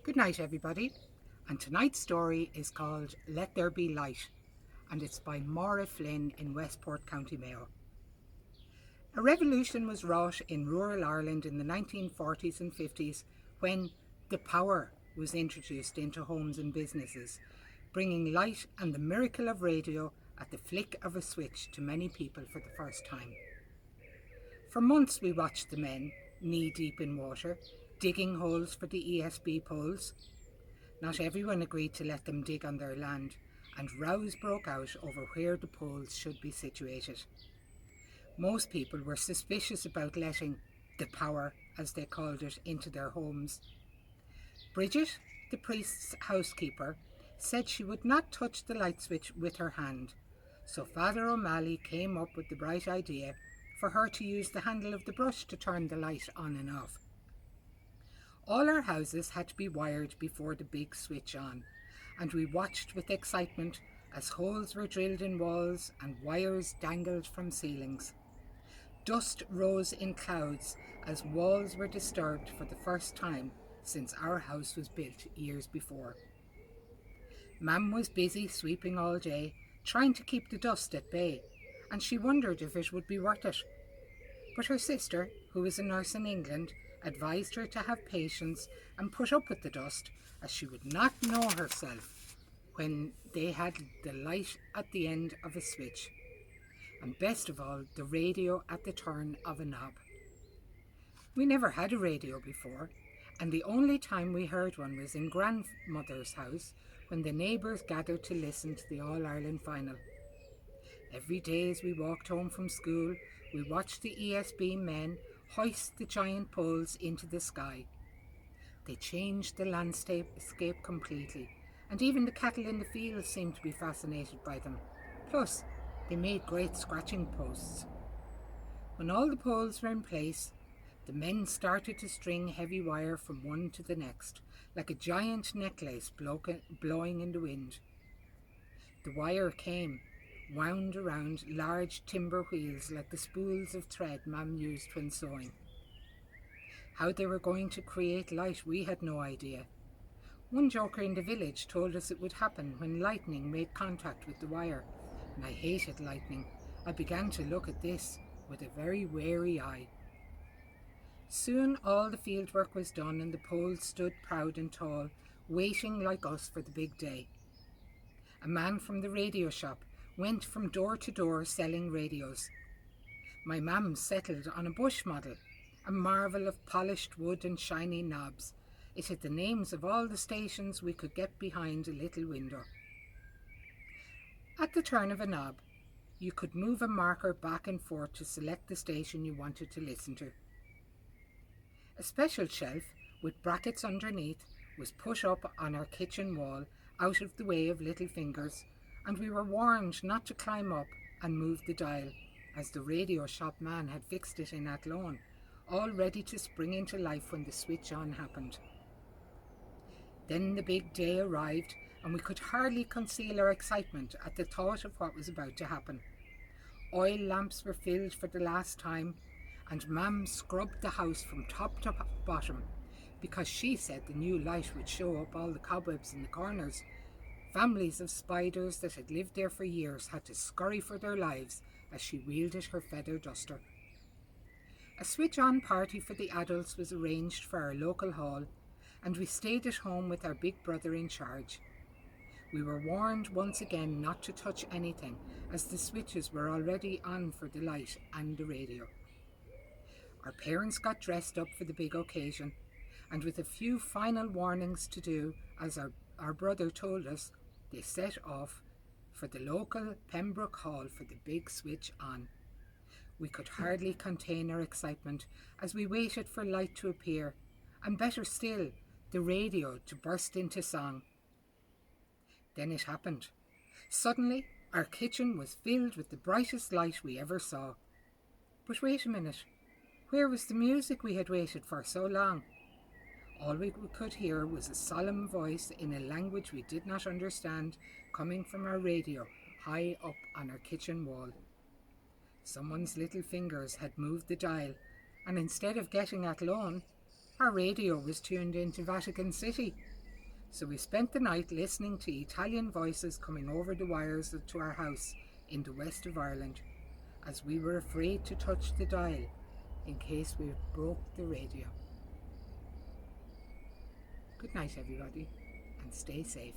Good night, everybody. And tonight's story is called Let There Be Light, and it's by Maura Flynn in Westport, County Mayo. A revolution was wrought in rural Ireland in the 1940s and 50s when the power was introduced into homes and businesses, bringing light and the miracle of radio at the flick of a switch to many people for the first time. For months we watched the men, knee-deep in water, digging holes for the ESB poles. Not everyone agreed to let them dig on their land, and rows broke out over where the poles should be situated. Most people were suspicious about letting the power, as they called it, into their homes. Bridget, the priest's housekeeper, said she would not touch the light switch with her hand, so Father O'Malley came up with the bright idea for her to use the handle of the brush to turn the light on and off. All our houses had to be wired before the big switch on, and we watched with excitement as holes were drilled in walls and wires dangled from ceilings. Dust rose in clouds as walls were disturbed for the first time since our house was built years before. Mam was busy sweeping all day, trying to keep the dust at bay, and she wondered if it would be worth it. But her sister, who was a nurse in England, advised her to have patience and put up with the dust, as she would not know herself when they had the light at the end of a switch, and best of all, the radio at the turn of a knob. We never had a radio before, and the only time we heard one was in grandmother's house when the neighbours gathered to listen to the All-Ireland final. Every day as we walked home from school, we watched the ESB men hoist the giant poles into the sky. They changed the landscape completely, and even the cattle in the fields seemed to be fascinated by them. Plus, they made great scratching posts. When all the poles were in place, the men started to string heavy wire from one to the next, like a giant necklace blowing in the wind. The wire came, wound around large timber wheels like the spools of thread Mam used when sewing. How they were going to create light, we had no idea. One joker in the village told us it would happen when lightning made contact with the wire, and I hated lightning. I began to look at this with a very wary eye. Soon all the fieldwork was done and the poles stood proud and tall, waiting like us for the big day. A man from the radio shop went from door to door selling radios. My mam settled on a Bush model, a marvel of polished wood and shiny knobs. It had the names of all the stations we could get behind a little window. At the turn of a knob, you could move a marker back and forth to select the station you wanted to listen to. A special shelf with brackets underneath was put up on our kitchen wall out of the way of little fingers, and we were warned not to climb up and move the dial, as the radio shop man had fixed it in Athlone, all ready to spring into life when the switch on happened. Then the big day arrived, and we could hardly conceal our excitement at the thought of what was about to happen. Oil lamps were filled for the last time, and Mam scrubbed the house from top to bottom, because she said the new light would show up all the cobwebs in the corners. Families of spiders that had lived there for years had to scurry for their lives as she wielded her feather duster. A switch-on party for the adults was arranged for our local hall, and we stayed at home with our big brother in charge. We were warned once again not to touch anything, as the switches were already on for the light and the radio. Our parents got dressed up for the big occasion, and with a few final warnings to do, as our brother told us, they set off for the local Pembroke Hall for the big switch on. We could hardly contain our excitement as we waited for light to appear, and better still, the radio to burst into song. Then it happened. Suddenly, our kitchen was filled with the brightest light we ever saw. But wait a minute. Where was the music we had waited for so long? All we could hear was a solemn voice in a language we did not understand coming from our radio high up on our kitchen wall. Someone's little fingers had moved the dial, and instead of getting Athlone, Our radio was tuned into Vatican City, so we spent the night listening to Italian voices coming over the wires to our house in the west of Ireland, as we were afraid to touch the dial in case we broke the radio. Good night, everybody, and stay safe.